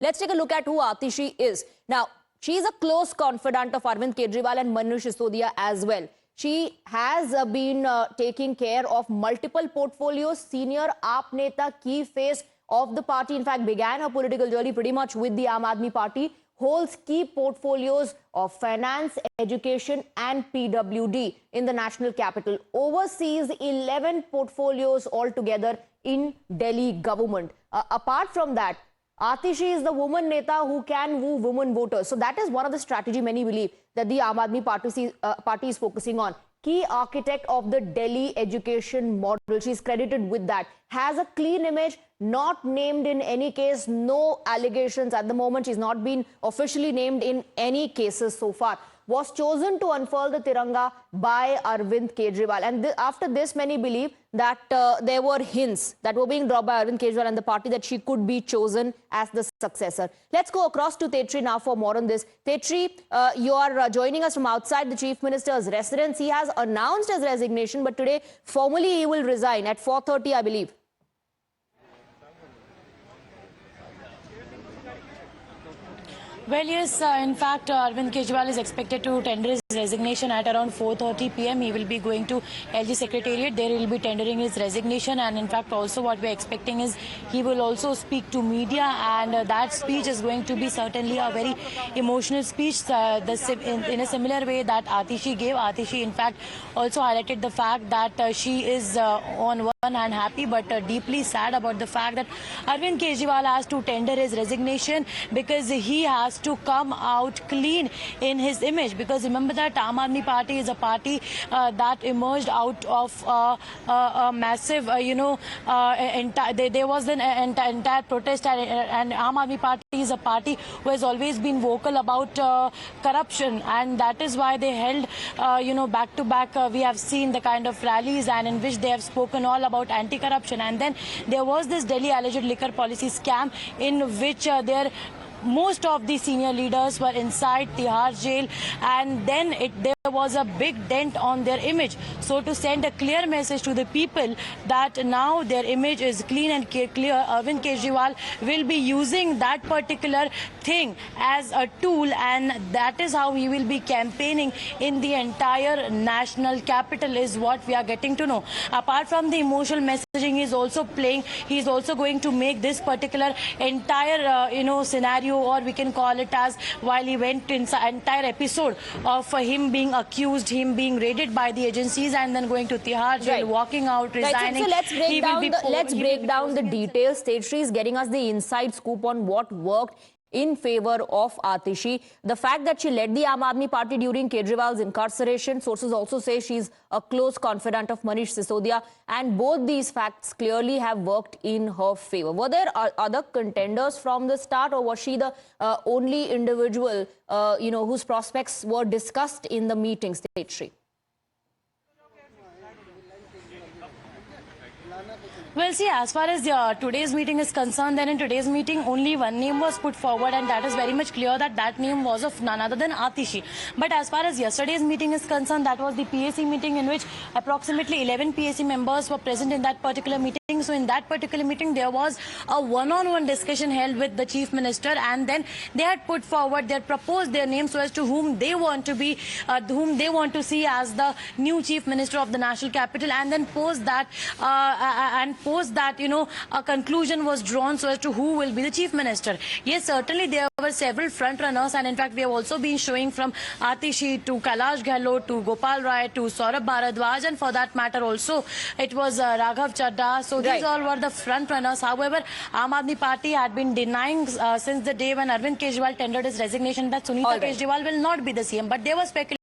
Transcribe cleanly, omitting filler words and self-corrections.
Let's take a look at who Atishi is. Now, she is a close confidant of Arvind Kejriwal and Manish Sisodia as well. She has been taking care of multiple portfolios, senior AAP Neta, key face of the party. In fact, began her political journey pretty much with the Aam Aadmi Party, holds key portfolios of finance, education and PWD in the national capital, oversees 11 portfolios altogether in Delhi government. Apart from that, Atishi is the woman neta who can woo women voters. So that is one of the strategy many believe that the Aam Aadmi party is focusing on. Key architect of the Delhi education model. She is credited with that. Has a clean image, not named in any case, no allegations at the moment. She's not been officially named in any cases so far. Was chosen to unfurl the Tiranga by Arvind Kejriwal. And after this, many believe that there were hints that were being dropped by Arvind Kejriwal and the party that she could be chosen as the successor. Let's go across to Tetri now for more on this. Tetri, you are joining us from outside the Chief Minister's residence. He has announced his resignation, but today formally he will resign at 4:30, I believe. Well, yes, in fact, Arvind Kejriwal is expected to tender his resignation at around 4:30 p.m. He will be going to LG Secretariat. There he will be tendering his resignation. And in fact, also what we are expecting is he will also speak to media. And that speech is going to be certainly a very emotional speech in a similar way that Atishi gave. Atishi, in fact, also highlighted the fact that she is on one hand happy but deeply sad about the fact that Arvind Kejriwal has to tender his resignation because he has to come out clean in his image. Because remember that Aam Aadmi Party is a party that emerged out of a massive, there was an entire protest, and Aam Aadmi Party is a party who has always been vocal about corruption, and that is why they held, back to back. We have seen the kind of rallies and in which they have spoken all about anti-corruption. And then there was this Delhi alleged liquor policy scam in which most of the senior leaders were inside Tihar jail, and then there was a big dent on their image. So to send a clear message to the people that now their image is clean and clear, Arvind Kejriwal will be using that particular thing as a tool, and that is how he will be campaigning in the entire national capital, is what we are getting to know. Apart from the emotional messaging he is also playing, he is also going to make this particular entire scenario, or we can call it as, while he went in the entire episode of him being accused, him being raided by the agencies and then going to Tihar jail, walking out, resigning. Right. So let's break down the details. State Street is getting us the inside scoop on what worked in favor of Atishi. The fact that she led the Aam Aadmi Party during Kejriwal's incarceration, sources also say she's a close confidant of Manish Sisodia, and both these facts clearly have worked in her favor. Were there other contenders from the start, or was she the only individual, whose prospects were discussed in the meeting, State Street? Well, see, as far as today's meeting is concerned, then in today's meeting only one name was put forward, and that is very much clear that that name was of none other than Atishi. But as far as yesterday's meeting is concerned, that was the PAC meeting in which approximately 11 PAC members were present in that particular meeting. So in that particular meeting, there was a one-on-one discussion held with the Chief Minister, and then they had put forward, they had proposed their names so as to whom they want to be, whom they want to see as the new Chief Minister of the national capital, and then post that, a conclusion was drawn so as to who will be the Chief Minister. Yes, certainly there were several front runners, and in fact we have also been showing from Atishi to Kailash Gehlot to Gopal Rai to Saurabh Bharadwaj, and for that matter also it was Raghav Chadha. So these all were the front runners. However, Aam Aadmi Party had been denying since the day when Arvind Kejriwal tendered his resignation that Sunita Kejriwal will not be the CM. But there was speculation